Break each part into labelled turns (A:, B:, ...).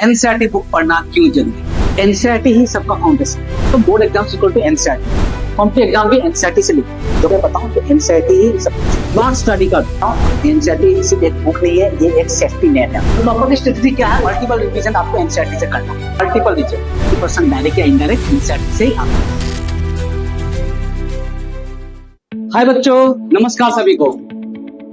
A: NCERT book पढ़ना क्यों जरूरी? एनसीईआरटी ही सबका फाउंडेशन। तो board exam equal to NCERT, competitive exam भी एनसीईआरटी से लिखो। जो मैं बताऊं तो एनसीईआरटी ही सब स्मार्ट स्टडी करता हूं। एनसीईआरटी सिर्फ एक बुक नहीं है, ये एक सेफ्टी नेट है। तो टॉपर की स्ट्रेटजी क्या है? मल्टीपल रिवीजन आपको एनसीईआरटी से करना है। मल्टीपल रिवीजन पर्सन डायरेक्ट या इनडायरेक्ट एनसीईआरटी से ही आता है। हाय बच्चों, नमस्कार सभी को।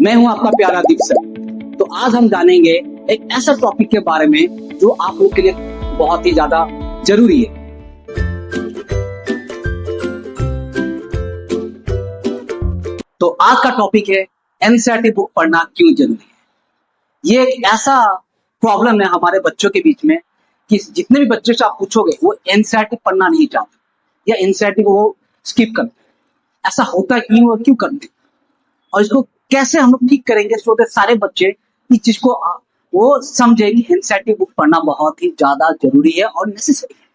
A: मैं हूं आपका प्यारा दीप सर। तो आज हम जानेंगे एक ऐसा टॉपिक के बारे में जो आप लोग के लिए बहुत ही ज्यादा जरूरी है। तो आज का टॉपिक है एनसीईआरटी बुक पढ़ना क्यों जरूरी है। ये एक ऐसा प्रॉब्लम है हमारे बच्चों के बीच में कि जितने भी बच्चे से आप पूछोगे वो एनसीईआरटी पढ़ना नहीं चाहते या एनसीईआरटी को वो स्किप करते। ऐसा होता है क्यों और क्यों करते, और इसको कैसे हम लोग ठीक करेंगे सो दैट सारे बच्चे इस चीज को वो समझे कि एनसीईआरटी बुक पढ़ना बहुत ही ज्यादा जरूरी है और नेसेसरी है।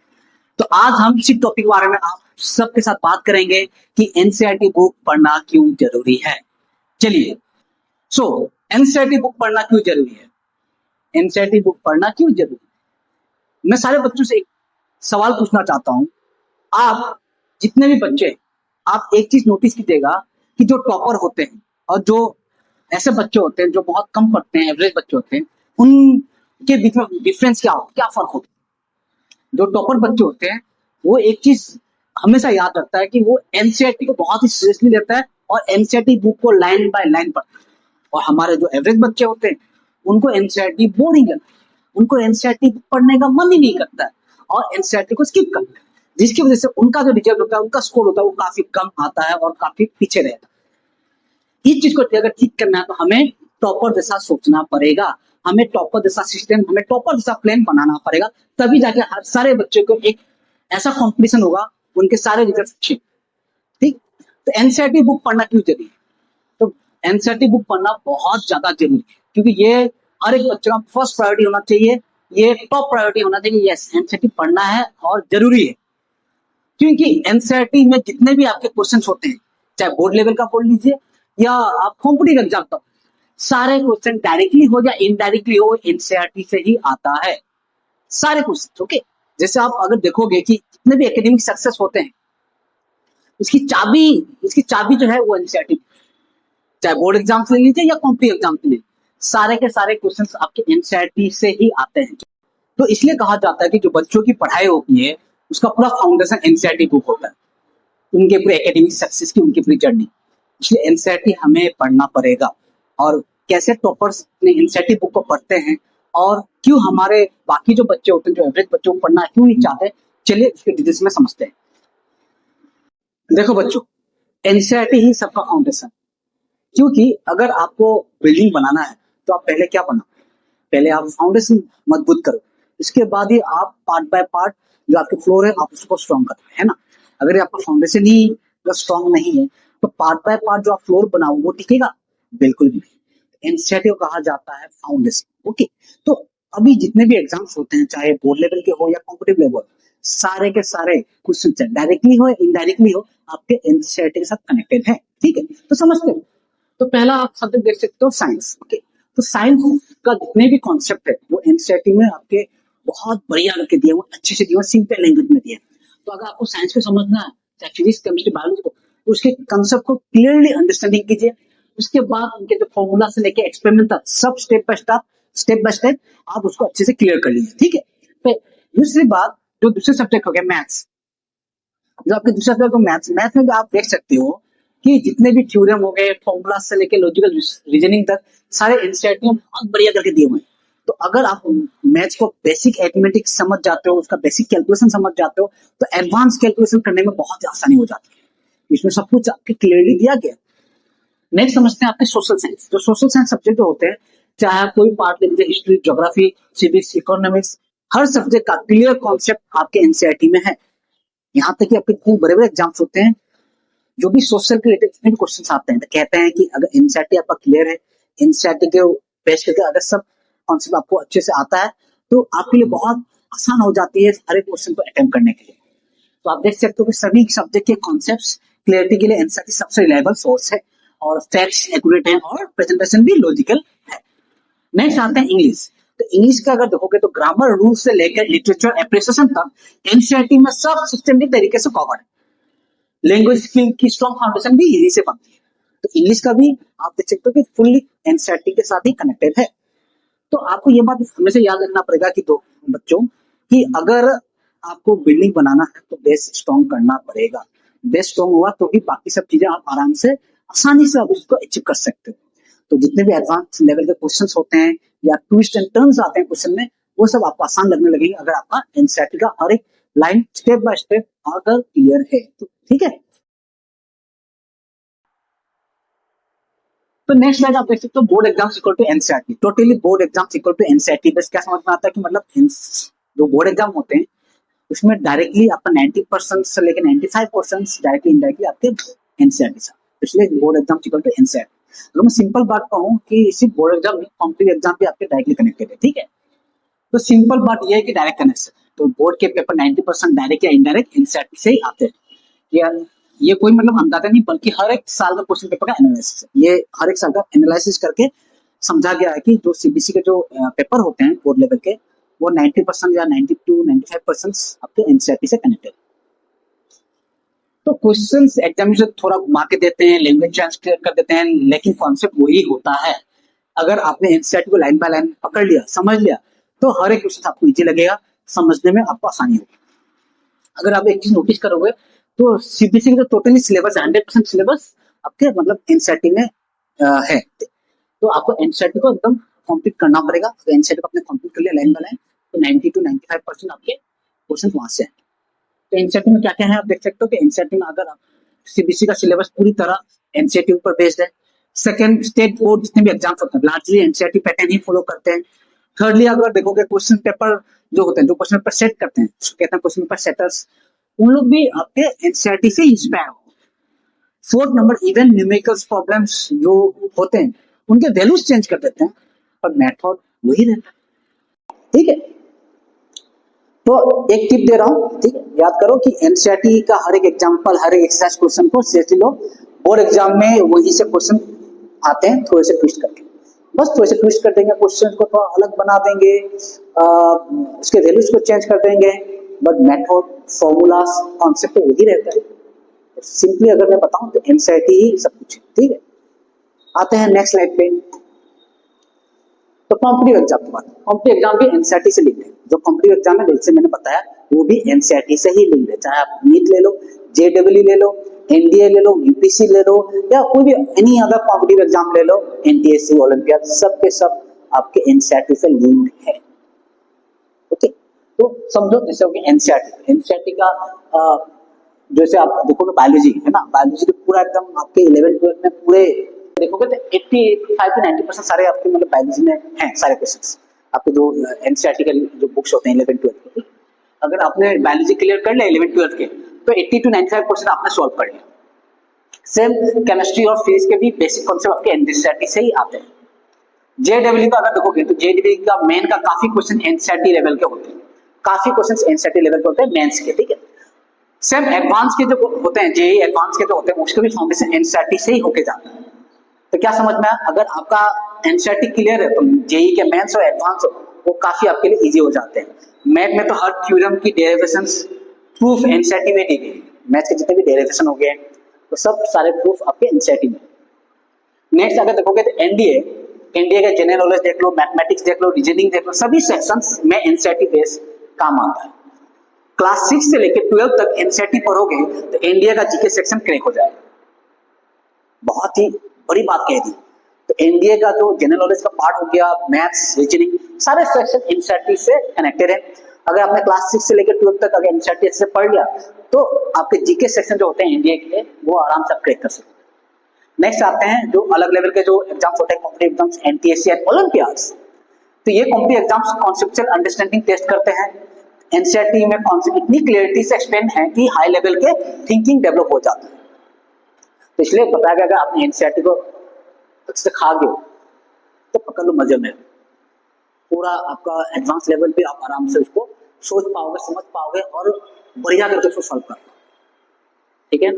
A: तो आज हम इसी टॉपिक के बारे में आप सबके साथ बात करेंगे कि एनसीईआरटी बुक पढ़ना क्यों जरूरी है। चलिए, सो एनसीईआरटी बुक पढ़ना क्यों जरूरी है? एनसीईआरटी बुक पढ़ना क्यों जरूरी है? मैं सारे बच्चों से एक सवाल पूछना चाहता हूं। आप जितने भी बच्चे, आप एक चीज नोटिस कीजिएगा कि जो टॉपर होते हैं और जो ऐसे बच्चे होते हैं जो बहुत कम पढ़ते हैं, एवरेज बच्चे होते हैं, उनके बीच में डिफरेंस क्या फर्क होता है? जो टॉपर बच्चे होते हैं वो एक चीज हमेशा याद रखता है कि वो एनसीईआरटी को बहुत ही सीरियसली लेता है और एनसीईआरटी बुक को लाइन बाय लाइन पढ़ता है। और हमारे जो एवरेज बच्चे होते हैं उनको एनसीईआरटी बोरिंग लगता है, उनको एनसीईआरटी पढ़ने का मन ही नहीं करता है और एनसीईआरटी को स्किप करता है, जिसकी वजह से उनका जो रिजल्ट होता है, उनका स्कोर होता है, वो काफी कम आता है और काफी पीछे रहता है। इस चीज को अगर ठीक करना है तो हमें टॉपर जैसा सोचना पड़ेगा, हमें टॉपर जैसा सिस्टम, हमें टॉपर जैसा प्लान बनाना पड़ेगा। तभी जाके हर सारे बच्चे को एक ऐसा कॉम्पिटिशन होगा, उनके सारे रिजल्ट अच्छे। ठीक, तो एनसीईआरटी बुक पढ़ना क्यों जरूरी है? तो एनसीईआरटी बुक पढ़ना बहुत ज्यादा जरूरी है क्योंकि ये हर एक बच्चे का फर्स्ट प्रायोरिटी होना चाहिए, ये टॉप प्रायोरिटी होना चाहिए। यस, एनसीईआरटी पढ़ना है और जरूरी है क्योंकि एनसीईआरटी में जितने भी आपके क्वेश्चन होते हैं, चाहे बोर्ड लेवल का पढ़ लीजिए या आप कॉम्पिटिटिव एग्जाम तक, सारे क्वेश्चन डायरेक्टली हो या इनडायरेक्टली हो चार्टी से ही आता है। सारे क्वेश्चन ओके। जैसे आप अगर देखोगे कि जितने भी एकेडमिक सक्सेस होते हैं, इसकी चाबी जो है वो एनसीईआरटी, चाहे बोर्ड एग्जाम से ले लीजिए या कॉम्पिटिटिव एग्जाम से ले लीजिए, सारे के सारे क्वेश्चन आपके एनसीईआरटी से ही आते हैं। तो इसलिए कहा जाता है कि जो बच्चों की पढ़ाई होती है उसका पूरा फाउंडेशन एनसीईआरटी बुक होता है, उनके पूरे एकेडमिक सक्सेस की, उनकी पूरी जर्नी। इसलिए एनसीईआरटी हमें पढ़ना पड़ेगा। और कैसे टॉपर्स अपने एनसीईआरटी बुक को पढ़ते हैं और क्यों हमारे बाकी जो बच्चे होते हैं, जो एवरेज बच्चों को पढ़ना क्यों नहीं चाहते, चलिए इसके डिटेल्स में समझते हैं। देखो बच्चों, एनसीईआरटी ही सबका फाउंडेशन। क्योंकि अगर आपको बिल्डिंग बनाना है तो आप पहले क्या बनाओ? पहले आप फाउंडेशन मजबूत करो, इसके बाद ही आप पार्ट बाय पार्ट जो आपके फ्लोर है आप उसको स्ट्रॉन्ग करो, है ना। अगर आपका फाउंडेशन ही स्ट्रॉन्ग नहीं है तो पार्ट बाय पार्ट जो आप फ्लोर बनाओ वो टिकेगा? बिल्कुल भी नहीं। एनसीईआरटी को कहा जाता है फाउंडेशन। ओके, तो अभी जितने भी एग्जाम्स होते हैं, चाहे बोर्ड लेवल के हो या कॉम्पिटिटिव लेवल, सारे के सारे क्वेश्चन डायरेक्टली हो या इनडायरेक्टली हो आपके एनसीईआरटी के साथ कनेक्टेड है। ठीक है, तो समझते हैं। तो पहला आप सब्जेक्ट देख सकते हो साइंस। ओके, तो साइंस का जितने भी कॉन्सेप्ट है वो एनसीईआरटी में आपके बहुत बढ़िया करके दिए, वो अच्छे से दिए, सिंपल लैंग्वेज में दिए। तो अगर आपको साइंस को समझना है, चाहे फिजिक्स, केमिस्ट्री, बायोलॉजी को, उसके कंसेप्ट को क्लियरली अंडरस्टैंडिंग कीजिए। उसके बाद उनके जो फॉर्मूला से लेके एक्सपेरिमेंट तक सब स्टेप बाय स्टेप आप उसको अच्छे से क्लियर कर लीजिए। ठीक है, फिर दूसरी बात, जो दूसरे सब्जेक्ट हो गया मैथ्स, जो आपके दूसरे सब्जेक्ट मैथ्स में भी आप देख सकते हो कि जितने भी थ्योरम हो गए, फॉर्मूला से लेके लॉजिकल रीजनिंग तक, सारे एनसीईआरटी में बहुत बढ़िया करके दिए हुए हैं। तो अगर आप मैथ्स को बेसिक अरिथमेटिक्स समझ जाते हो, उसका बेसिक कैलकुलेशन समझ जाते हो, तो एडवांस कैलकुलेशन करने में बहुत आसानी हो जाती है। इसमें सब कुछ आपके क्लियरली दिया गया। नेक्स्ट समझते हैं आपके सोशल साइंस। जो सोशल साइंस सब्जेक्ट जो होते हैं, चाहे कोई पार्ट ले लीजिए, हिस्ट्री, ज्योग्राफी, सिविक्स, इकोनॉमिक्स, हर सब्जेक्ट का क्लियर कॉन्सेप्ट आपके एनसीईआरटी में है। यहाँ तक कि आपके इतने बड़े बड़े एग्जाम्स होते हैं, जो भी सोशल के रिलेटेड जितने भी क्वेश्चन आते हैं, तो कहते हैं कि अगर एनसीईआरटी आपका क्लियर है, एनसीईआरटी के बेस करके अगर सब कॉन्सेप्ट आपको अच्छे से आता है, तो आपके लिए बहुत आसान हो जाती है हर एक क्वेश्चन को अटेम्प्ट करने के लिए। तो आप देख सकते हो कि सभी सब्जेक्ट के कॉन्सेप्ट्स क्लियरिटी के लिए एनसीईआरटी सबसे रिलायबल सोर्स है और फैक्ट्स एक्यूरेट है और प्रेजेंटेशन भी लॉजिकल है। नेक्स्ट आते हैं इंग्लिश। तो इंग्लिश का अगर देखोगे तो ग्रामर रूल से लेकर लिटरेचर एप्रिसिएशन तक एनसीईआरटी में सब सिस्टमेटिक तरीके से कवर है। लैंग्वेज स्किल की स्ट्रॉन्ग फाउंडेशन भी यही से बनती है। तो इंग्लिश का भी आप देख सकते हो कि फुल्ली एनसीईआरटी के साथ ही कनेक्टेड है। तो आपको ये बात हमेशा याद रखना पड़ेगा कि दो बच्चों कि अगर आपको बिल्डिंग बनाना है तो बेस स्ट्रॉन्ग करना पड़ेगा। बेस स्ट्रॉन्ग हुआ तो ही बाकी सब चीजें आप आराम से आसानी से आप उसको अचीव कर सकते हो। तो जितने भी एडवांस लेवल के क्वेश्चंस होते हैं या ट्विस्ट एंड टर्न्स आते हैं क्वेश्चन में, वो सब आपको आसान लगने लगेंगे अगर आपका एनसीईआरटी का हर एक लाइन स्टेप बाय स्टेप अगर क्लियर है तो। ठीक है, तो नेक्स्ट स्लाइड आप देख सकते हो board exams equal to NCERT. Totally board exams equal to NCERT. बस क्या समझ में आता है कि मतलब जो बोर्ड एग्जाम होते हैं उसमें डायरेक्टली आपका 90% से लेकर 95% डायरेक्टली इनडायरेक्टली आपके एनसीईआरटी से, इसलिए board exam equal to NCERT. अगर मैं सिंपल बात कहूँ कि इसी बोर्ड एग्जाम में कॉम्पिटिटिव एग्जाम भी आपके डायरेक्टली कनेक्टेड है। ठीक है, तो सिंपल बात यह है कि डायरेक्ट कनेक्शन, तो बोर्ड के पेपर 90% डायरेक्ट या इनडायरेक्ट एनसीईआरटी से ही आते हैं। ये कोई मतलब अंदाजा नहीं, बल्कि हर एक साल का क्वेश्चन पेपर का एनालिसिस है। ये हर एक साल का एनालिसिस करके समझा गया है कि जो सीबीएसई के जो पेपर होते हैं बोर्ड लेवल के, वो 90% या 92-95% आपके एनसीईआरटी से कनेक्टेड। तो क्वेश्चंस एग्जामिनेशन थोड़ा घुमा के देते हैं, लैंग्वेज चेंज कर देते हैं, लेकिन कॉन्सेप्ट वही होता है। अगर आपने एनसीईआरटी को लाइन बाय लाइन पकड़ लिया, समझ लिया, तो हर एक क्वेश्चन आपको इजी लगेगा, समझने में आपको आसानी होगी। अगर आप एक चीज नोटिस करोगे तो सीबीएसई का टोटली सिलेबस 100% सिलेबस आपके मतलब एनसीईआरटी में है। तो आपको एनसीईआरटी को एकदम कंप्लीट करना पड़ेगा। तो एनसीईआरटी को आपने कंप्लीट कर लिया लाइन बाय लाइन, तो 90-95% आपके क्वेश्चन वहां से हैं। तो एनसीईआरटी में क्या क्या है आप देख सकते हो कि एनसीईआरटी में अगर आप सीबीएसई का सिलेबस पूरी तरह एनसीईआरटी पर बेस्ड है। सेकंड, स्टेट बोर्ड जितने भी एग्जाम्स होते हैं लार्जली एनसीईआरटी पैटर्न ही फॉलो करते हैं। थर्डली, अगर देखोगे क्वेश्चन पेपर जो होते हैं, जो क्वेश्चन पेपर सेट करते हैं, कहते हैं क्वेश्चन पेपर सेटर्स, उन लोग भी आपके एनसीईआरटी से इंस्पायर हो। Fourth number, even numericals problems जो होते हैं उनके वैल्यूज चेंज कर देते हैं, पर मेथड वही रहता है। ठीक है, तो एक टिप दे रहा हूं, ठीक है, याद करो कि एनसीईआरटी का हर एक एग्जांपल, हर एक एक्सरसाइज क्वेश्चन को सीरियसली लो। बोर्ड एग्जाम में वही से क्वेश्चन आते हैं, थोड़े से ट्विस्ट करके, बस थोड़े से ट्विस्ट कर देंगे, क्वेश्चन को थोड़ा अलग बना देंगे, उसके वैल्यूज को चेंज कर देंगे, बट मेथड, फॉर्मूलाज, कॉन्सेप्ट वही रहता है। सिंपली अगर मैं बताऊं तो एनसीईआरटी ही सब कुछ है। ठीक है, आते हैं नेक्स्ट स्लाइड पे। तो कॉम्पिटिटिव एग्जाम की बात, कॉम्पिटिटिव एग्जाम भी एनसीईआरटी से लिंक्ड है। जो कॉम्पिटिटिव एग्जाम है जैसे मैंने बताया वो भी एनसीईआरटी से ही लिंक्ड है। चाहे आप नीट ले लो, जेडब्ल्यू ले लो, एनडीए ले लो, यूपीसी ले लो, या कोई भी एनी अदर कॉम्पिटिटिव एग्जाम ले लो, एनटीएससी, ओलंपियाड, सब के सब आपके एनसीईआरटी से लिंक्ड है। ओके, तो समझो जैसे हो गया एनसीईआरटी। एनसीईआरटी का जैसे आप देखोगे बायोलॉजी है ना, बायोलॉजी तो पूरा एकदम आपके 11-12 में पूरे देखोगे तो 85-90% सारे आपके मतलब बायोलॉजी में हैं सारे क्वेश्चंस। आपके जो एनसीईआरटी के जो बुक्स होते हैं 11-12 के, अगर आपने बायोलॉजी क्लियर कर लिया 11-12 के, तो 80-95% आपने सॉल्व कर लिया। सेम केमिस्ट्री और फिजिक्स के भी बेसिक कॉन्सेप्ट आपके एनसीईआरटी से ही आते हैं। जेडब्ल्यू का अगर देखोगे तो जेडब्ल्यू का मेन का काफी क्वेश्चन एनसीईआरटी लेवल के होते हैं, काफी क्वेश्चन एनसीईआरटी लेवल के होते हैं मेंस के। ठीक है, सेम एडवांस के जो होते हैं, जेई एडवांस के जो होते हैं, उसके भी फाउंडेशन एनसीईआरटी से ही होके जाता है। तो क्या समझ में आया, अगर आपका एनसीईआरटी क्लियर है तो जेई के मेंस और एडवांस वो काफी आपके लिए इजी हो जाते हैं। मैथ में तो हर थ्योरम की डेरिवेशंस प्रूफ एनसीईआरटी में दी गई, मैथ के जितने भी डेरिवेशन हो गए तो सब सारे प्रूफ आपके एनसीईआरटी में। नेक्स्ट अगर देखोगे तो एनडीए का जनरल नॉलेज देख लो, मैथमेटिक्स देख लो, रीजनिंग देख लो, सभी सेक्शंस में एनसीईआरटी बेस काम आता है। क्लास 6 से लेकर 12 तक एनसीईआरटी पढ़ोगे तो एनडीए का जीके सेक्शन क्रैक हो जाएगा। बहुत ही बड़ी बात कह दी। तो एनडीए का जो जनरल नॉलेज का पार्ट हो गया, मैथ्स, रीजनिंग, सारे सेक्शन एनसीईआरटी से कनेक्टेड है। अगर आपने क्लास 6 से लेकर 12 तक अगर एनसीईआरटी से पढ़ लिया तो आपके जीके सेक्शन जो होते हैं एनडीए के, वो आराम से क्रैक कर सकते हैं। नेक्स्ट आते हैं जो अलग लेवल के जो एग्जाम्स होते हैं, competitive exams, NTSC and olympiads. तो ये competitive exams conceptual understanding test करते हैं। एनसीईआरटी में कॉन्सेप्ट इतनी क्लियरिटी से एक्सप्लेन है कि हाई लेवल के थिंकिंग डेवलप हो जाता है। तो इसलिए बताया गया अगर आपने एनसीईआरटी को अच्छे से खा गए तो पकड़ लो मजे में, पूरा आपका एडवांस लेवल पे आप आराम से उसको सोच पाओगे, समझ पाओगे और बढ़िया करके उसको सॉल्व कर पाओगे। ठीक है,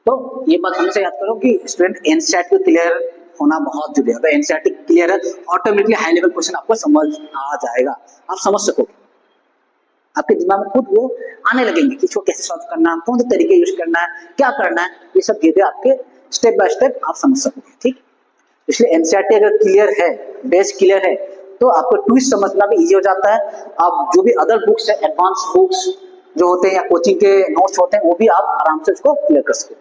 A: तो ये बात हमेशा याद करो कि स्टूडेंट एनसीईआरटी को क्लियर होना बहुत जरूरी है। अगर एनसीईआरटी क्लियर है, ऑटोमेटिकली हाई लेवल क्वेश्चन आपको समझ आ जाएगा, आप समझ सकोगे, आपके दिमाग में खुद वो आने लगेंगे कि इसको कैसे सॉल्व करना, कौन से तरीके यूज करना है, क्या करना है, ये सब धीरे आपके स्टेप बाय स्टेप आप समझ सकोगे। ठीक, इसलिए एनसीईआरटी अगर क्लियर है, बेस क्लियर है, तो आपको ट्विस्ट समझना भी इजी हो जाता है। आप जो भी अदर बुक्स है, एडवांस बुक्स जो होते हैं या कोचिंग के नोट्स होते हैं, वो भी आप आराम से उसको क्लियर कर सकते हो।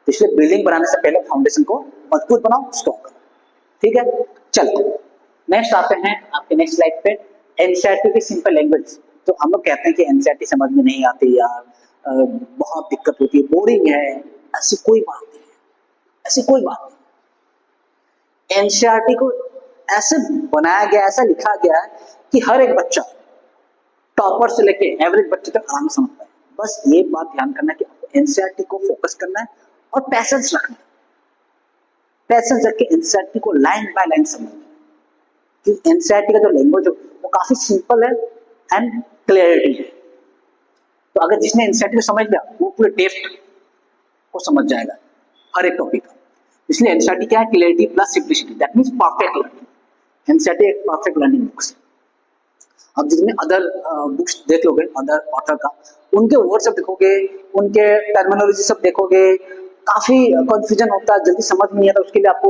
A: इसलिए बिल्डिंग बनाने से पहले फाउंडेशन को मजबूत बनाओ, स्ट्रॉन्ग करो। ठीक है, चलो नेक्स्ट आते हैं आपके नेक्स्ट स्लाइड पे, एनसीईआरटी की सिंपल लैंग्वेज। तो हम लोग कहते हैं कि एनसीईआरटी समझ में नहीं आती यार, बहुत दिक्कत होती है, बोरिंग है, ऐसी कोई बात नहीं है, ऐसी कोई बात नहीं। एनसीईआरटी को ऐसे बनाया गया, ऐसा लिखा गया है कि हर एक बच्चा टॉपर से लेके एवरेज बच्चे तक आराम समझ पाए। बस ये बात ध्यान करना है कि आपको एनसीईआरटी को फोकस करना है और पैसेंस रखना है, पैसेंस रख के एनसीईआरटी को लाइन बाय लाइन समझना है। कि एनसीईआरटी का जो लैंग्वेज है वो काफी सिंपल है एंड क्लियरिटी है। तो अगर जिसने एनसीईआरटी को समझ लिया वो पूरे डेप्थ को समझ जाएगा हर एक टॉपिक का। इसलिए एनसीईआरटी क्या है, clarity plus simplicity, that means perfect learning. NCERT एक परफेक्ट लर्निंग बुक्स है। अब जितने अदर बुक्स देख लोगे अदर ऑथर का, उनके वर्ड सब देखोगे, उनके टर्मिनोलॉजी सब देखोगे, काफी कंफ्यूजन होता है, जल्दी समझ नहीं आता, उसके लिए आपको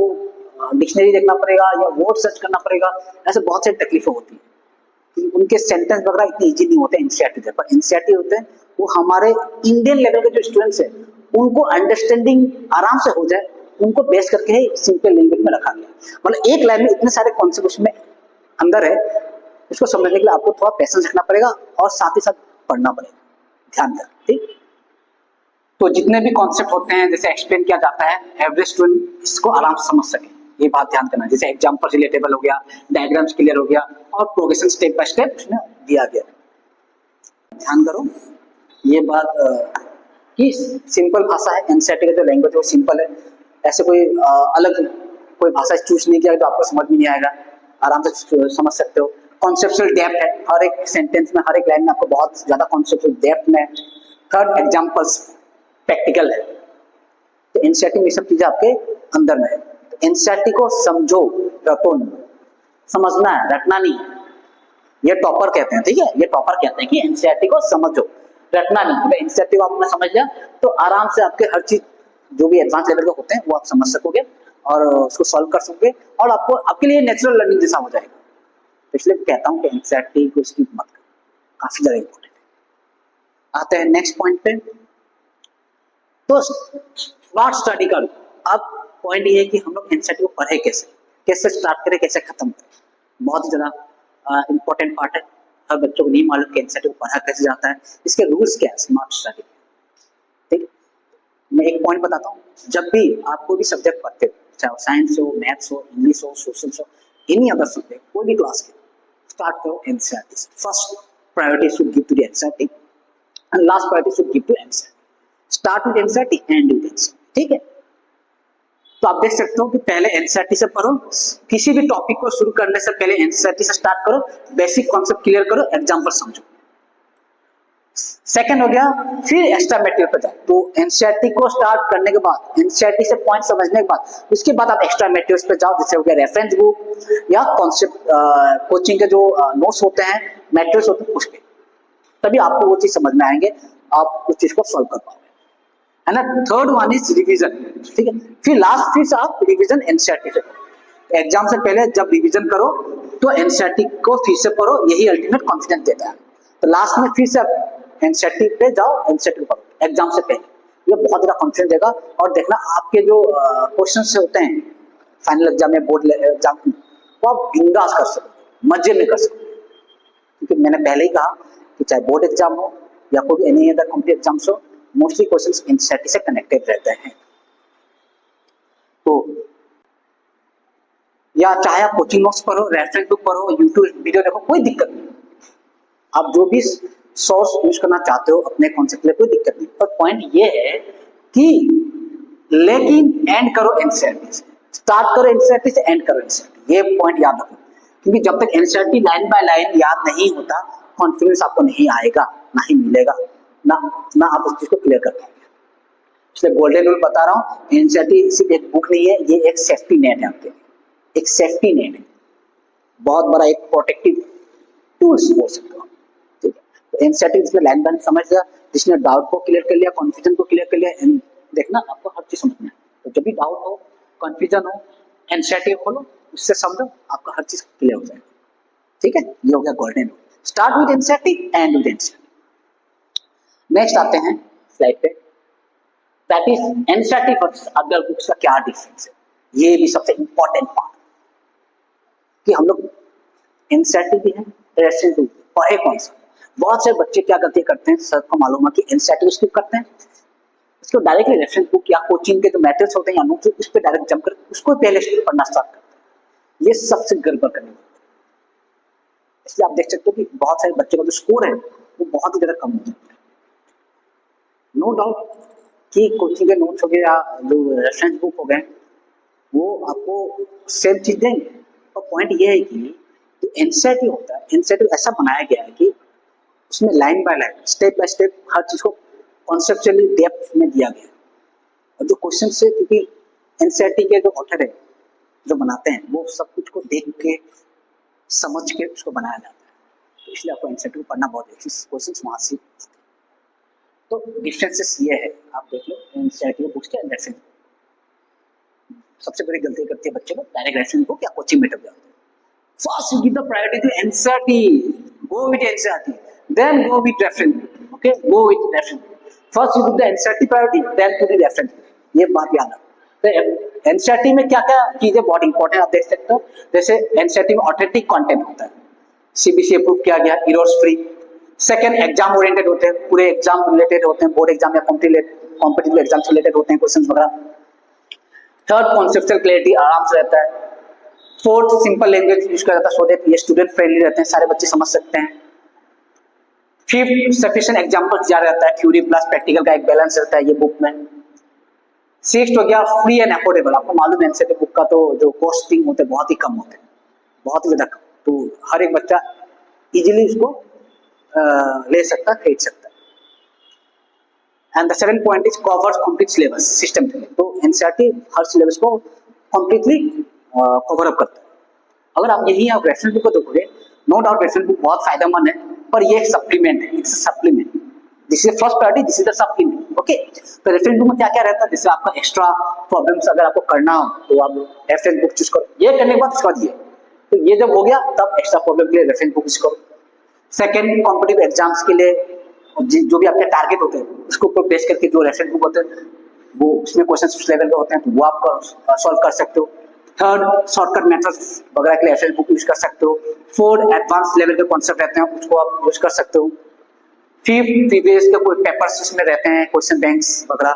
A: डिक्शनरी देखना पड़ेगा या वर्ड सर्च करना पड़ेगा, ऐसे बहुत सारी तकलीफें होती है। उनके सेंटेंस वगैरह इतने इजी नहीं होते एनसीईआरटी के, पर एनसीईआरटी होते हैं वो हमारे इंडियन लेवल के जो स्टूडेंट्स हैं उनको अंडरस्टैंडिंग आराम से हो जाए, उनको बेस करके ही सिंपल लैंग्वेज में रखा गया। मतलब एक लाइन में इतने सारे कॉन्सेप्ट में अंदर है, उसको समझने के लिए आपको थोड़ा पेशेंस रखना पड़ेगा और साथ ही साथ पढ़ना पड़ेगा, ध्यान दें। ठीक, तो जितने भी कॉन्सेप्ट होते हैं जैसे एक्सप्लेन किया जाता है, एवरेज स्टूडेंट इसको आराम से समझ सके, ये बात ध्यान करना। जैसे एग्जांपल रिलेटेबल हो गया, डायग्राम्स क्लियर हो गया और प्रोग्रेशन स्टेप बाय स्टेप उसमें दिया गया। ध्यान करो ये बात कि सिंपल भाषा है, एनसीईआरटी का जो लैंग्वेज है वो सिंपल है। ऐसे कोई अलग कोई भाषा चूज नहीं किया तो आपको समझ में नहीं आएगा, आराम से समझ सकते हो। कॉन्सेप्चुअल डेप्थ है, हर एक सेंटेंस में, हर एक लाइन में आपको बहुत ज्यादा कॉन्सेप्चुअल डेप्थ में। थर्ड, एग्जांपल्स प्रैक्टिकल है। तो एनसीईआरटी में सब चीजें आपके अंदर में है। तो एनसीईआरटी को समझो, रटो नहीं, समझना है, रटना नहीं है। ये टॉपर कहते हैं, ठीक है, ये टॉपर कहते हैं कि एनसीईआरटी को समझो, रटना नहीं। अगर एनसीईआरटी को आपने समझ लिया तो आराम से आपके हर चीज जो भी एडवांस लेवल के होते हैं वो आप समझ सकोगे और उसको सॉल्व कर सकोगे और आपको आपके लिए नेचुरल लर्निंग जैसा हो जाएगा। तो इसलिए कहता हूँ कि एनसीईआरटी को स्किप मत करो, काफी ज्यादा इंपॉर्टेंट है। आते हैं नेक्स्ट पॉइंट पे, तो स्मार्ट स्टडी करो। अब पॉइंट ये है कि हम लोग एनसीईआरटी को पढ़े कैसे, कैसे स्टार्ट करें, कैसे खत्म करें, बहुत ही ज्यादा इंपॉर्टेंट पार्ट है। हर बच्चों को नहीं मालूम कि एनसीईआरटी को पढ़ा कैसे जाता है, इसके रूल्स क्या है स्मार्ट स्टडी। ठीक, मैं एक पॉइंट बताता हूँ, जब भी आप कोई भी सब्जेक्ट पढ़ते हो, चाहे साइंस हो, मैथ्स हो, इंग्लिश हो, सोशल हो, एनी अदर सब्जेक्ट, कोई भी क्लास के, स्टार्ट करो एनसीईआरटी से। First priority should give to the NCERT and last priority should give to NCERT. Start with NCERT and with NCERT. ठीक है, तो आप देख सकते हो कि पहले एनसीईआरटी से पढ़ो, किसी भी टॉपिक को शुरू करने से पहले एनसीईआरटी से स्टार्ट करो, बेसिक कॉन्सेप्ट क्लियर करो, एग्जांपल समझो। सेकंड हो गया, फिर एक्स्ट्रा मटेरियल पर जाओ। तो एनसीईआरटी को स्टार्ट करने के बाद, एनसीईआरटी से पॉइंट समझने के बाद, उसके बाद आप एक्स्ट्रा मटेरियल्स पे जाओ, जैसे हो गया रेफरेंस बुक या कॉन्सेप्ट कोचिंग के जो नोट्स होते हैं, मटेरियल्स होते हैं, उस पे तभी आपको वो चीज समझ में आएंगे, आप उस चीज को सॉल्व कर पाओगे, है ना। Third one is revision. ठीक है, फिर लास्ट फिर से आप रिवीजन एनसीईआरटी से करो। एग्जाम से पहले जब रिवीजन करो तो एनसीईआरटी को फिर से पढ़ो, यही अल्टीमेट कॉन्फिडेंस देता है। तो लास्ट में फिर से आप एनसीईआरटी पे जाओ, एनसीईआरटी को पढ़ो एग्जाम से पहले, ये बहुत ज्यादा कॉन्फिडेंस देगा। और देखना आपके जो क्वेश्चन होते हैं फाइनल एग्जाम या बोर्ड एग्जाम, वो आप बिंदास कर सको, मजे में कर सको। क्योंकि मैंने पहले ही कहा कि चाहे बोर्ड एग्जाम हो या कोई एनी अदर कॉम्पिटिटिव एग्जाम्स हो, मोस्टली क्वेश्चंस एनसीईआरटी से कनेक्टेड रहते हैं। तो या चाहे आप कोचिंग नोट्स पढ़ो, रेफरेंस बुक पढ़ो, यूट्यूब वीडियो देखो, कोई दिक्कत नहीं। आप जो भी सोर्स यूज करना चाहते हो अपने कॉन्सेप्ट के लिए, कोई दिक्कत नहीं। पर पॉइंट ये है कि लेकिन एंड करो एनसीईआरटी से, स्टार्ट करो एनसीईआरटी से, एंड करो एनसीईआरटी, ये पॉइंट याद रखो। क्योंकि जब तक एनसीईआरटी लाइन बाय लाइन याद नहीं होता, कॉन्फिडेंस आपको नहीं आएगा, ना ही मिलेगा, ना आप उस चीज को क्लियर कर पाएंगे। इसलिए गोल्डन रूल बता रहा हूँ, एनसीईआरटी सिर्फ एक बुक नहीं है, ये एक सेफ्टी नेट है आपके, एक सेफ्टी नेट है, बहुत बड़ा एक प्रोटेक्टिव टूल्स बोल सकते हो, ठीक है। तो एनसीईआरटी इसमें लाइन बाय समझ लिया, जिसने डाउट को क्लियर कर लिया, कॉन्फ्यूजन को क्लियर कर लिया, देखना आपको हर चीज समझ में आए। तो जब भी डाउट हो, कॉन्फ्यूजन हो, एनसीईआरटी खोलो, उससे समझो, आपका हर चीज क्लियर हो जाएगा, ठीक है। ये हो गया golden rule, start with NCERT, and with NCERT. Next आते हैं स्लाइड पे, that is NCERT versus other books का क्या डिफरेंस है। ये भी सबसे इंपॉर्टेंट पार्ट कि हम लोग एनसीईआरटी भी है, रेफरेंस बुक पढ़े कौन सा। बहुत से बच्चे क्या गलती करते हैं, सर को मालूम है कि एनसीईआरटी स्किप करते हैं, इसको डायरेक्टली रेफरेंस बुक या कोचिंग के जो मैटर्स होते हैं या नोट्स, उस पर डायरेक्ट जंप कर उसको पहले पढ़ना स्टार्ट करते हैं। ये सबसे गड़बड़ करने वाला है। इसलिए आप देख सकते हो कि बहुत सारे बच्चों का जो स्कोर है वो बहुत ही ज्यादा कम हो जाता है। नो डाउट कि कोचिंग के नोट्स हो गए या जो रेफरेंस बुक हो गए वो आपको सेम चीज देंगे, और पॉइंट ये है कि जो एनसीईआरटी होता है, एनसीईआरटी ऐसा बनाया गया है कि उसमें line by line, step by step हर चीज को कॉन्सेप्चुअली डेप्थ में दिया गया है। और जो क्वेश्चन से, क्योंकि एनसीईआरटी के जो ऑथर है जो बनाते हैं वो सब कुछ को देख के समझ के उसको बनाया जाता है, तो इसलिए आपको एनसीईआरटी को पढ़ना बहुत है, क्वेश्चन वहां से। तो डिफरेंसेस ये है, आप देख लो एनसीईआरटी के बुक्स के रेफरेंस। सबसे बड़ी गलती करती है बच्चे लोग, डायरेक्ट रेफरेंस बुक या कोचिंग में जाते हैं। First you give the priority to NCERT, go with NCERT, then go with reference, okay, go with reference. First you give the NCERT priority, then to the reference, ये बात याद रखो। तो NCERT में क्या क्या चीजें बहुत इंपॉर्टेंट आप देख सकते हो, जैसे एनसीईआरटी में ऑथेंटिक कंटेंट होता है, सीबीसी अप्रूव किया गया, errors free. Second, exam oriented होते हैं, पूरे एग्जाम रिलेटेड होते हैं, बोर्ड एग्जाम या कॉम्पिटिटिव एग्जाम से रिलेटेड होते हैं क्वेश्चन वगैरह। थर्ड, कॉन्सेप्चुअल क्लैरिटी आराम से रहता है। फोर्थ, सिंपल लैंग्वेज यूज किया जाता है, सो दैट ये स्टूडेंट फ्रेंडली रहते हैं, सारे बच्चे समझ सकते हैं। फिफ्थ, सफिशिएंट एग्जांपल्स दिया रहता है, थ्योरी प्लस प्रैक्टिकल का एक बैलेंस रहता है ये बुक में। सिक्स्थ हो गया फ्री एंड अफोर्डेबल, आपको मालूम है एनसीईआरटी बुक का तो जो कॉस्टिंग होते हैं बहुत ही कम होते हैं, बहुत ही ज्यादा कम, तो हर एक बच्चा इजीली इसको ले सकता है, खरीद सकता है। And the seventh point is covers complete syllabus system, तो एनसीईआरटी हर सिलेबस को कंप्लीटली कवर अप करता है। अगर आप यही आप रेफरेंस बुक को देखोगे, नो डाउट रेफरेंस बुक बहुत फायदेमंद है, पर ये एक सप्लीमेंट है, it's a supplement, this is first priority, this is the supplement, okay. तो रेफरेंस बुक में क्या क्या रहता है, जैसे आपका एक्स्ट्रा प्रॉब्लम्स अगर आपको करना हो तो आप रेफरेंस बुक चूज करो, ये करने के बाद उसके बाद ये, तो ये जब हो गया तब एक्स्ट्रा प्रॉब्लम के लिए रेफरेंस बुक चूज करो। सेकंड, कॉम्पिटिटिव एग्जाम्स के लिए जो भी आपके टारगेट होते हैं उसको ऊपर बेस करके जो रेफरेंस बुक होते हैं वो उसमें क्वेश्चन उस लेवल के होते हैं, तो वो आप सॉल्व कर सकते हो। थर्ड, शॉर्टकट मेथड्स वगैरह के लिए रेफरेंस बुक यूज कर सकते हो। फोर्थ, एडवांस लेवल के कॉन्सेप्ट रहते हैं उसको आप यूज कर सकते हो। फिफ्थ, प्रीवियस के कोई पेपर्स उसमें रहते हैं, क्वेश्चन बैंक्स वगैरह,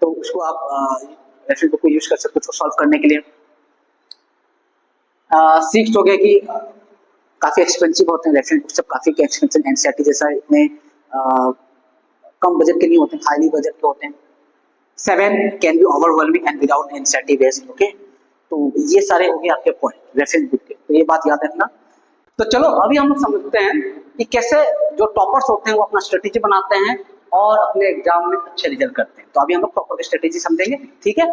A: तो उसको आप रेफरेंस बुक को यूज कर सकते हो उसको सॉल्व करने के लिए। सिक्स्थ हो गया कि काफी एक्सपेंसिव होते हैं रेफरेंस बुक, सब काफी एक्सपेंसिव, एनसीईआरटी जैसा इतने कम बजट के नहीं होते, हाईली बजट के होते हैं। 7, can be overwhelming and without NCERT based, okay. तो ये सारे हो गए आपके पॉइंट रेफरेंस बुक के, तो ये बात याद रखना। तो चलो अभी हम लोग समझते हैं कि कैसे जो टॉपर्स होते हैं वो अपना स्ट्रेटेजी बनाते हैं और अपने एग्जाम में अच्छे रिजल्ट करते हैं। तो अभी हम लोग टॉपर की स्ट्रेटेजी समझेंगे, ठीक है।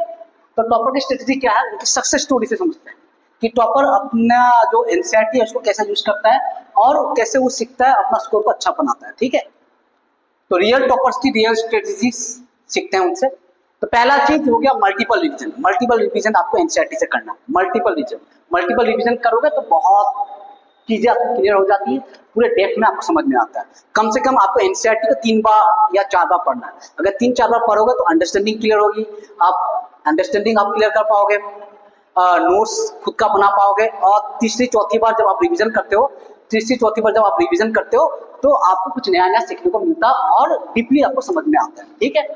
A: तो टॉपर की स्ट्रेटेजी क्या है, उनकी सक्सेस स्टोरी से समझते हैं कि टॉपर अपना जो एनसीईआरटी है उसको कैसे यूज करता है और कैसे वो सीखता है, अपना स्कोर को अच्छा बनाता है, ठीक है। तो रियल टॉपर्स की रियल स्ट्रेटेजी सीखते हैं उनसे। तो पहला चीज हो गया मल्टीपल रिवीजन। मल्टीपल रिवीजन आपको एनसीईआरटी से करना है, मल्टीपल रिवीजन करोगे तो बहुत चीजें आपको क्लियर हो जाती है, पूरे डेप्थ में आपको समझ में आता है। कम से कम आपको एनसीईआरटी को 3 बार या 4 बार पढ़ना है। अगर 3-4 बार पढ़ोगे तो अंडरस्टैंडिंग क्लियर होगी, आप अंडरस्टैंडिंग आप क्लियर कर पाओगे, नोट्स खुद का बना पाओगे, और तीसरी चौथी बार जब आप रिवीजन करते हो तो आपको कुछ नया नया सीखने को मिलता है और डीपली आपको समझ में आता है, ठीक है।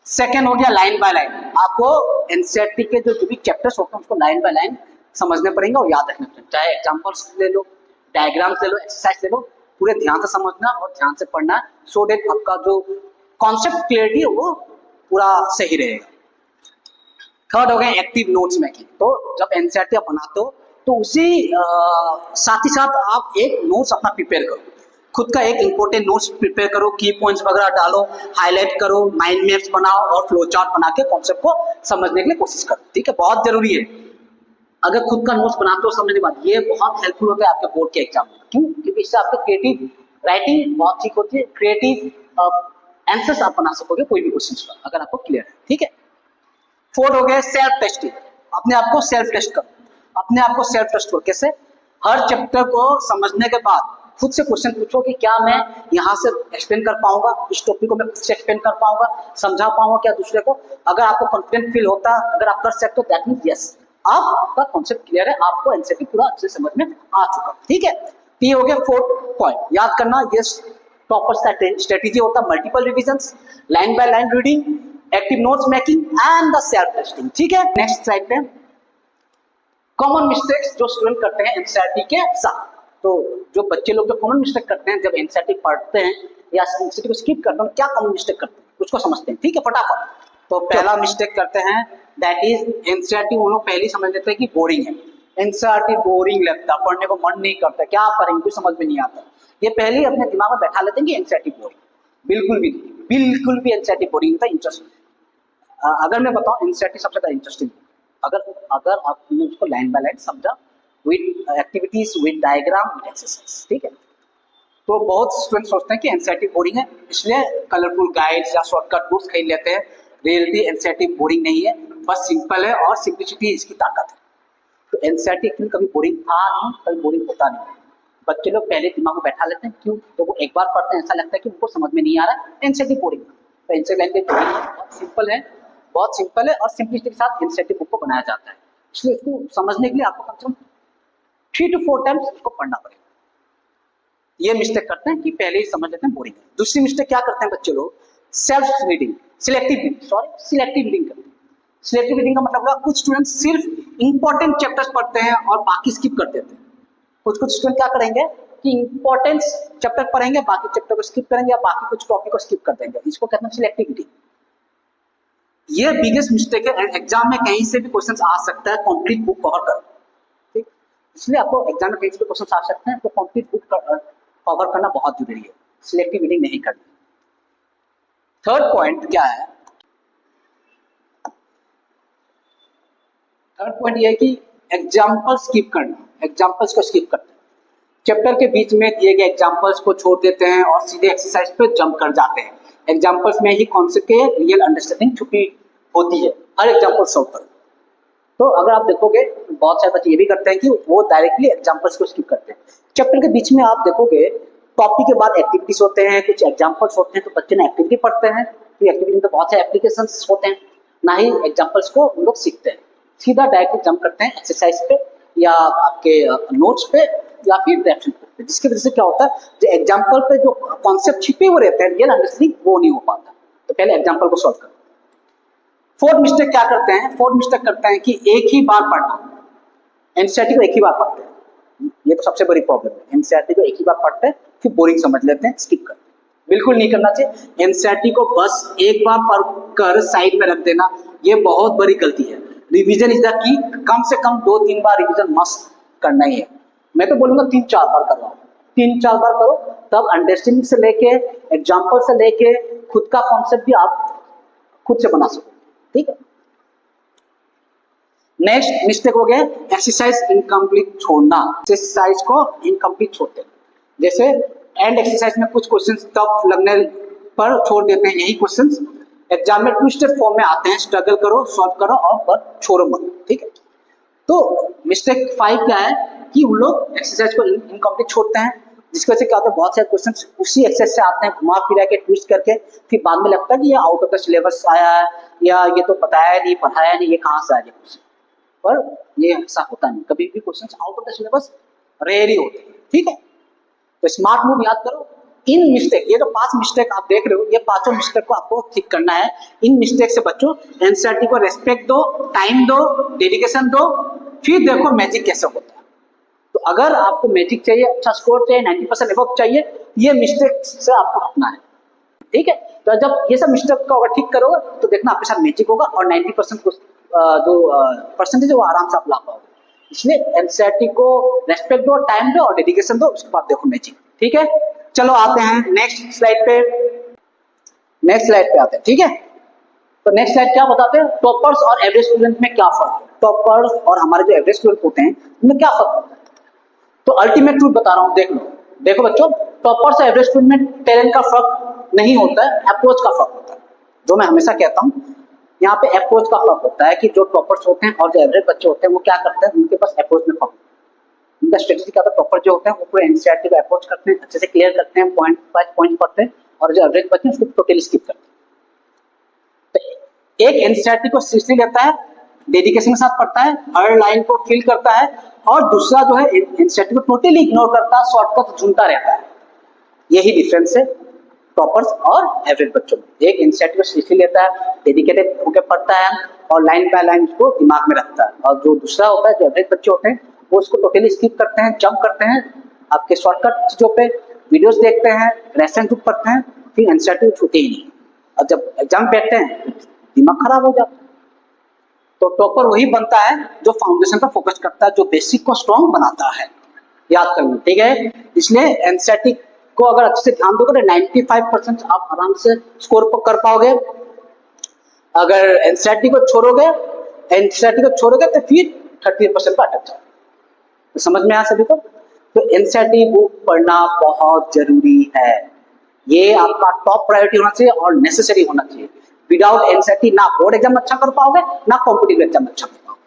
A: सेकेंड हो गया लाइन बाय लाइन, आपको एनसीईआरटी के जो भी चैप्टर्स होते हैं उसको लाइन बाय लाइन समझने पड़ेंगे और याद रखना पड़ेगा। चाहे एग्जाम्पल्स ले लो, डायग्राम्स ले लो, एक्सरसाइज ले लो, पूरे ध्यान से समझना और ध्यान से पढ़ना, सो दैट आपका जो कॉन्सेप्ट क्लियरिटी है वो पूरा सही रहेगा। थर्ड हो गया एक्टिव नोट्स मेकिंग। तो जब एनसीईआरटी आप बनाते हो तो उसी साथ ही साथ आप एक नोट्स अपना प्रिपेयर करो। खुद का एक इंपॉर्टेंट नोट्स प्रिपेयर करो, की पॉइंट्स वगैरह डालो, हाईलाइट करो, माइंड मैप्स बनाओ और फ्लो चार्ट बना के कॉन्सेप्ट को समझने के लिए कोशिश करो। ठीक है, बहुत जरूरी है। अगर खुद का नोट्स बनाते हो समझने के बाद, ये बहुत हेल्पफुल होता है आपके बोर्ड के एग्जाम में। क्यों? क्योंकि इससे आपका क्रिएटिव राइटिंग बहुत ठीक होती है, क्रिएटिव आंसर्स आप बना सकोगे कोई भी क्वेश्चन का, अगर आपको क्लियर है। ठीक है, 4 हो गया सेल्फ टेस्टिंग। अपने आप को सेल्फ टेस्ट करो, अपने आप को सेल्फ टेस्ट करो। कैसे? हर चैप्टर को समझने के बाद खुद से क्वेश्चन पूछो कि क्या मैं यहाँ से एक्सप्लेन कर पाऊंगा, इस टॉपिक को मैं खुद से एक्सप्लेन कर पाऊंगा, समझा पाऊंगा क्या दूसरे को। अगर आपको कॉन्फिडेंट फील होता, अगर आप कर सकते हो, दैट मींस यस, आपका कॉन्सेप्ट क्लियर है, आपको एनसीईआरटी पूरा अच्छे से समझ में आ चुका। ठीक है, ये हो गया 4 पॉइंट। याद करना, ये प्रॉपर स्ट्रेटेजी होता है, multiple revisions, line by line reading, active notes making and the self testing. ठीक है, नेक्स्ट स्लाइड पे कॉमन मिस्टेक्स जो स्टूडेंट करते हैं एनसीईआरटी के साथ। तो जो बच्चे लोग जो कॉमन मिस्टेक करते हैं जब एनसीईआरटी पढ़ते हैं या एनसीईआरटी को स्किप करते हैं, क्या कॉमन मिस्टेक करते हैं उसको समझते हैं। ठीक है, फटाफट। तो पहला मिस्टेक करते हैं, दैट इज एनसीईआरटी वो लोग पहले समझ लेते हैं कि बोरिंग है, एनसीईआरटी बोरिंग लगता, पढ़ने को मन नहीं करता, क्या पढ़ेंगे कुछ समझ में नहीं आता। ये पहले ही अपने दिमाग में बैठा लेते हैं कि एनसीईआरटी बोरिंग। बिल्कुल भी नहीं, बिल्कुल भी एनसीईआरटी बोरिंग होता है, इंटरेस्ट। अगर मैं बताऊं, एनसीईआरटी सबसे ज्यादा इंटरेस्टिंग, अगर आपने उसको लाइन बाय लाइन समझा, with activities, with diagram, with exercise. ठीक है, तो बहुत स्टूडेंट सोचते हैं कि एनसीईआरटी बोरिंग है, इसलिए कलरफुल गाइड्स या शॉर्टकट बुक्स खरीद लेते हैं। रियलिटी एनसीईआरटी बोरिंग नहीं है, बस सिंपल है और सिंपलिसिटी इसकी ताकत है। तो एनसीईआरटी कभी बोरिंग था नहीं, कभी बोरिंग होता नहीं। बच्चे लोग पहले दिमाग में बैठा लेते हैं, क्यों? तो वो एक बार पढ़ते हैं ऐसा लगता है कि उनको समझ में नहीं आ रहा है, एनसीईआरटी बोरिंग। तो एनसीईआरटी बहुत सिंपल है, बहुत सिंपल है और सिंपलिसिटी के साथ एनसीईआरटी बुक को बनाया जाता है। इसलिए उसको समझने के लिए आपको कम से कम 3 to 4 टाइम्स उसको पढ़ना पड़ेगा। ये मिस्टेक करते हैं कि पहले ही समझ लेते हैं बोरिंग है। दूसरी मिस्टेक क्या करते हैं बच्चे लोग? सेल्फ रीडिंग, सिलेक्टिव रीडिंग करते हैं। सिलेक्टिव रीडिंग का मतलब है कुछ स्टूडेंट सिर्फ इंपॉर्टेंट चैप्टर्स पढ़ते हैं और बाकी स्किप कर देते हैं। कुछ स्टूडेंट क्या करेंगे कि इंपॉर्टेंट चैप्टर पढ़ेंगे, बाकी चैप्टर को स्किप करेंगे या बाकी कुछ टॉपिक को स्किप कर देंगे। इसको कहते हैं सिलेक्टिव रीडिंग। ये बिगेस्ट मिस्टेक है। एग्जाम में कहीं से भी क्वेश्चन आ सकता है, कंप्लीट बुक कवर करो। ठीक, इसलिए आपको एग्जाम में कहीं से भी क्वेश्चन आ सकते हैं, तो कंप्लीट बुक कवर करना बहुत जरूरी है, सिलेक्टिव रीडिंग नहीं करनी। थर्ड पॉइंट क्या है? थर्ड पॉइंट ये है कि एग्जाम्पल स्किप करना, एग्जाम्पल्स को स्किप करते हैं। चैप्टर के बीच में दिए गए एग्जाम्पल्स को छोड़ देते हैं और सीधे एक्सरसाइज पे जंप कर जाते हैं। एग्जाम्पल्स में ही कॉन्सेप्ट के रियल अंडरस्टैंडिंग छुपी होती है, हर एग्जाम्पल सॉल्व करो। तो अगर आप देखोगे, बहुत सारे बच्चे ये भी करते हैं कि वो डायरेक्टली एग्जाम्पल्स को स्किप करते हैं। चैप्टर के बीच में आप देखोगे टॉपिक के बाद एक्टिविटीज होते हैं, कुछ एग्जाम्पल्स होते हैं, तो बच्चे ना एक्टिविटी पढ़ते हैं, तो एक्टिविटी में तो बहुत सारे एप्लीकेशंस होते हैं, ना ही एग्जाम्पल्स को उन लोग सीखते हैं। सीधा डायरेक्टली जंप करते हैं एक्सरसाइज पे या आपके नोट्स पे या फिर रेफरेंस पे, जिसकी वजह से क्या होता है, जो एग्जाम्पल पे जो कॉन्सेप्ट छिपे हुए रहते हैं, रियल अंडरस्टैंडिंग वो नहीं हो पाता। तो पहले एग्जाम्पल को सॉल्व करो। फोर्थ मिस्टेक क्या करते हैं? फोर्थ मिस्टेक करते हैं कि एक ही बार पढ़ना, एनसीईआरटी को एक ही बार पढ़ते हैं। ये तो सबसे बड़ी प्रॉब्लम है, एनसीईआरटी को एक ही बार पढ़ते हैं फिर बोरिंग समझ लेते हैं, स्किप करते हैं। बिल्कुल नहीं करना चाहिए। एनसीईआरटी को बस एक बार पढ़कर साइड में रख देना, ये बहुत बड़ी गलती है। रिवीजन इज द की, कम से कम 2-3 बार रिवीजन मस्ट करना ही है। मैं तो बोलूंगा 3-4 बार करो, 3-4 बार करो, तब अंडरस्टैंडिंग से लेके एग्जाम्पल से लेके खुद का कॉन्सेप्ट भी आप खुद से बना सको। ठीक है, नेक्स्ट मिस्टेक हो गया एक्सरसाइज इनकम्प्लीट छोड़ना। एक्सरसाइज को इनकम्प्लीट छोड़ते हैं, जैसे एंड एक्सरसाइज में कुछ क्वेश्चंस टफ लगने पर छोड़ देते हैं। यही क्वेश्चंस एग्जाम में ट्विस्टेड फॉर्म में आते हैं, स्ट्रगल करो, सॉल्व करो और पर छोड़ो मत। ठीक है, तो मिस्टेक 5 क्या है कि उन लोग एक्सरसाइज को इनकम्प्लीट छोड़ते हैं, जिसकी वजह से क्या होता है, बहुत सारे क्वेश्चंस उसी एक्सरसाइज से आते हैं, घुमा फिरा के ट्विस्ट करके, फिर बाद में लगता है कि ये आउट ऑफ द सिलेबस आया है या ये तो बताया नहीं, पढ़ाया नहीं, ये कहाँ से आ गया क्वेश्चन। पर ये ऐसा होता नहीं, कभी भी question out of the syllabus rare ही होते हैं। ठीक है, तो स्मार्ट मूव याद करो। इन मिस्टेक, ये जो 5 मिस्टेक आप देख रहे हो, ये 5 मिस्टेक को आपको ठीक करना है। इन मिस्टेक से बच्चों, एनसीईआरटी को रेस्पेक्ट दो, टाइम दो, डेडिकेशन दो, फिर देखो मैजिक कैसे होता है। तो अगर आपको मैजिक चाहिए, अच्छा स्कोर चाहिए, 90% एबव चाहिए, ये मिस्टेक से आपको हटना है। ठीक है, तो जब ये सब मिस्टेक को अगर ठीक करोगे तो देखना आपके साथ मैजिक होगा और 90% जो परसेंटेज है वो आराम से आप ला पाओगे। इसलिए एनसीईआरटी को रेस्पेक्ट दो, टाइम दो और डेडिकेशन दो, उसके बाद देखो मैजिक। ठीक है, चलो आते हैं नेक्स्ट स्लाइड पे, आते हैं, ठीक है। तो नेक्स्ट स्लाइड क्या बताते हैं, टॉपर्स और एवरेज स्टूडेंट में क्या फर्क है, टॉपर्स और हमारे जो एवरेज स्टूडेंट होते हैं उनमें क्या फर्क होता है। तो अल्टीमेट ट्रूथ बता रहा हूं, देख लो, देखो बच्चों, टॉपर्स और एवरेज स्टूडेंट में टैलेंट का फर्क नहीं होता है, अप्रोच का फर्क होता है। जो मैं हमेशा कहता हूं, यहाँ पे अप्रोच का फर्क होता है कि जो टॉपर्स होते हैं और जो एवरेज बच्चे होते हैं वो क्या करते हैं, उनके पास अप्रोच में फर्क, उनका स्ट्रेटेजी का टॉपर जो होते हैं वो पूरे एनसीईआरटी को अप्रोच करते हैं, अच्छे से क्लियर करते हैं, पॉइंट बाय पॉइंट पढ़ते हैं, और जो एवरेज बच्चे हैं उसको टोटली स्किप करते हैं। तो एक एनसीईआरटी को सीरियसली लेता है, डेडिकेशन के साथ पढ़ता है, हर लाइन को फिल करता है, और दूसरा जो है एनसीईआरटी को टोटली इग्नोर करता है, शॉर्टकट ढूंढता रहता है। यही डिफरेंस है टॉपर्स और एवरेज बच्चों में। एक एनसीईआरटी को सीरियसली लेता है, डेडिकेटेड होकर पढ़ता है और लाइन बाय लाइन उसको दिमाग में रखता है, और जो दूसरा होता है, जो एवरेज बच्चे होते हैं, वो उसको टोटली स्किप करते हैं, जंप करते हैं, आपके शॉर्टकट चीजों पे वीडियोस देखते हैं, रेफरेंस बुक पढ़ते हैं, फिर एनसीईआरटी छूटे ही नहीं, और जब एग्जाम बैठते हैं दिमाग खराब हो जाता है। तो टॉपर वही बनता है जो फाउंडेशन पर फोकस करता है, जो बेसिक को स्ट्रॉन्ग बनाता है, याद करना, ठीक है। इसलिए एनसीईआरटी को अगर अच्छे से ध्यान दोगे तो 95% आप आराम से स्कोर कर पाओगे। अगर एनसीईआरटी को छोड़ोगे तो फिर 30% पर अटक जाओ। तो समझ में आया सभी को। तो एनसीईआरटी बुक पढ़ना बहुत जरूरी है, ये आपका टॉप प्रायोरिटी होना चाहिए और नेसेसरी होना चाहिए। विदाउट एनसीईआरटी ना बोर्ड एग्जाम अच्छा कर पाओगे, ना कॉम्पिटिटिव एग्जाम अच्छा कर पाओगे।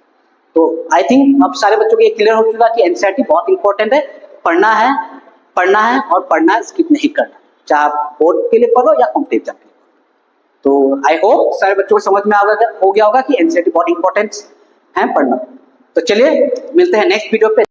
A: तो आई थिंक अब सारे बच्चों को ये क्लियर हो चुका कि एनसीईआरटी बहुत इंपॉर्टेंट है, पढ़ना है और पढ़ना, स्किप नहीं करना, चाहे आप बोर्ड के लिए पढ़ो या कॉम्पिटिटिव एग्जाम के लिए। तो आई होप सारे बच्चों को समझ में हो गया होगा कि एनसीईआरटी बहुत इंपॉर्टेंट है पढ़ना। तो चलिए मिलते हैं नेक्स्ट वीडियो पे।